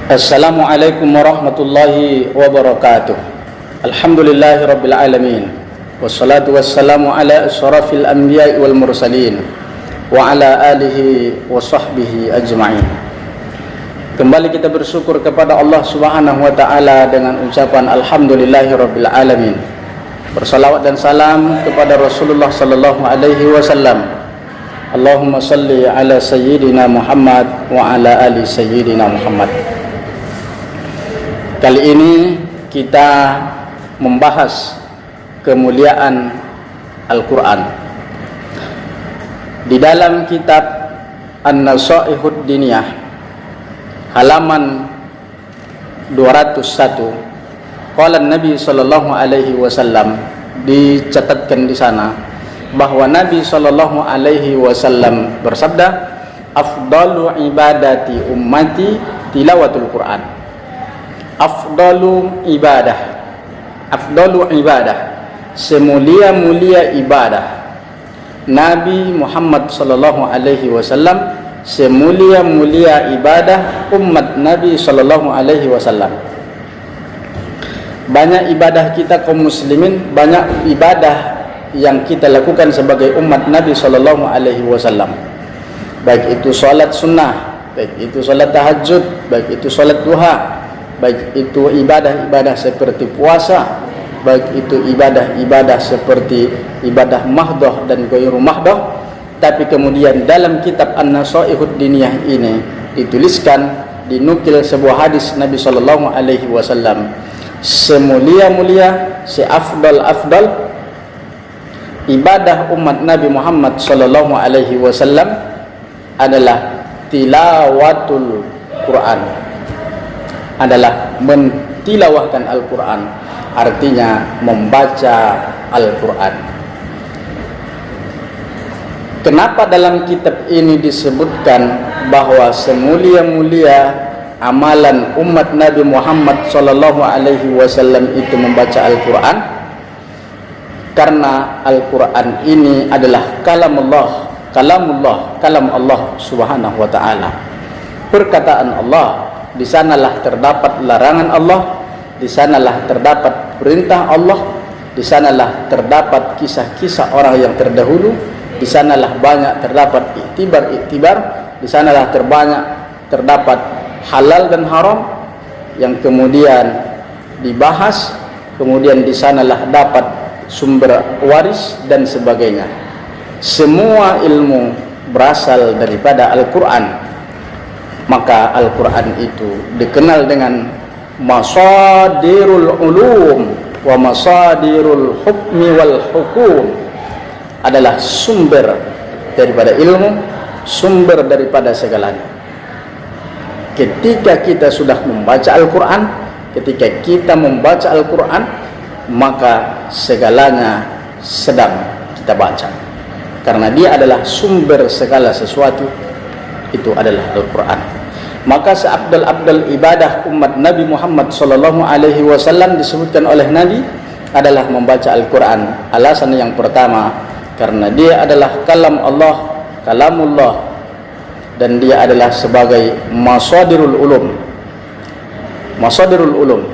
Assalamualaikum warahmatullahi wabarakatuh. Alhamdulillahi rabbil alamin. Wassalatu wassalamu ala asyrafil anbiya'i wal mursalin wa ala alihi wa sahbihi ajma'in. Kembali kita bersyukur kepada Allah Subhanahu wa taala dengan ucapan alhamdulillahi rabbil alamin. Bersalawat dan salam kepada Rasulullah sallallahu alaihi wasallam. Allahumma salli ala sayyidina Muhammad wa ala ali sayyidina Muhammad. Kali ini kita membahas kemuliaan Al-Quran. Di dalam kitab An-Nasaihud Diniyah halaman 201, qala Nabi sallallahu alaihi wasallam, dicatatkan di sana bahwa Nabi sallallahu alaihi wasallam bersabda, afdalu ibadati ummati tilawatul Quran. Afdalu ibadah, semulia-mulia ibadah Nabi Muhammad sallallahu alaihi wasallam, semulia-mulia ibadah umat Nabi sallallahu alaihi wasallam. Banyak ibadah kita kaum muslimin, banyak ibadah yang kita lakukan sebagai umat Nabi sallallahu alaihi wasallam. Baik itu salat sunnah, baik itu salat tahajud, baik itu salat duha, baik itu ibadah-ibadah seperti puasa, baik itu ibadah-ibadah seperti ibadah mahdoh dan ghairu mahdoh. Tapi kemudian dalam kitab An-Nasaihud Diniyah ini dituliskan, dinukil sebuah hadis Nabi sallallahu alaihi wasallam, semulia-mulia, seafdal-afdal ibadah umat Nabi Muhammad sallallahu alaihi wasallam adalah tilawatul Quran, adalah mentilawahkan Al-Quran, artinya membaca Al-Quran. Kenapa dalam kitab ini disebutkan bahwa semulia-mulia amalan umat Nabi Muhammad sallallahu alaihi wasallam itu membaca Al-Quran? Karena Al-Quran ini adalah kalam Allah Subhanahu wa ta'ala, perkataan Allah. Di sanalah terdapat larangan Allah, di sanalah terdapat perintah Allah, di sanalah terdapat kisah-kisah orang yang terdahulu, di sanalah banyak terdapat iktibar-iktibar, di sanalah terdapat halal dan haram yang kemudian dibahas, kemudian di sanalah dapat sumber waris dan sebagainya. Semua ilmu berasal daripada Al-Quran. Maka Al-Quran itu dikenal dengan masadirul ulum wa masadirul hukmi wal hukum, adalah sumber daripada ilmu, sumber daripada segalanya. Ketika kita sudah membaca Al-Quran, ketika kita membaca Al-Quran, maka segalanya sedang kita baca, karena dia adalah sumber segala sesuatu, itu adalah Al-Quran. Maka seabdal-abdal ibadah umat Nabi Muhammad sallallahu alaihi wasallam disebutkan oleh Nabi adalah membaca Al-Quran. Alasan yang pertama, karena dia adalah kalamullah, dan dia adalah sebagai masadirul ulum,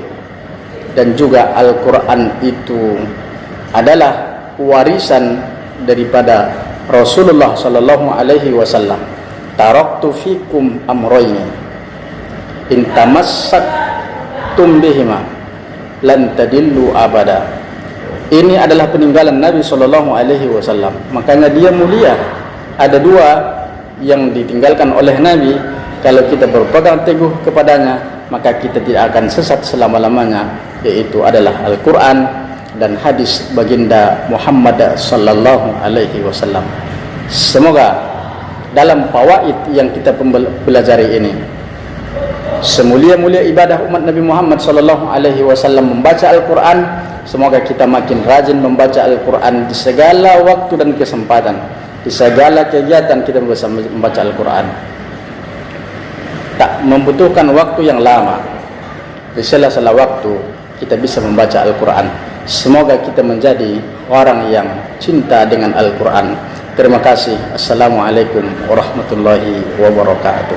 dan juga Al-Quran itu adalah warisan daripada Rasulullah sallallahu alaihi wasallam. Taraktu fikum amrayni in tamassaktum bihima lan tadillu abada. Ini adalah peninggalan Nabi sallallahu alaihi wasallam. Makanya dia mulia. Ada dua yang ditinggalkan oleh Nabi, kalau kita berpegang teguh kepadanya, maka kita tidak akan sesat selama-lamanya, yaitu adalah Al-Quran dan hadis baginda Muhammad sallallahu alaihi wasallam. Semoga dalam fawaid yang kita pelajari ini, semulia-mulia ibadah umat Nabi Muhammad sallallahu alaihi wasallam membaca Al-Quran, semoga kita makin rajin membaca Al-Quran di segala waktu dan kesempatan, di segala kegiatan kita bisa membaca Al-Quran. Tak membutuhkan waktu yang lama, di sela-sela waktu kita bisa membaca Al-Quran. Semoga kita menjadi orang yang cinta dengan Al-Quran. Terima kasih. Assalamualaikum warahmatullahi wabarakatuh.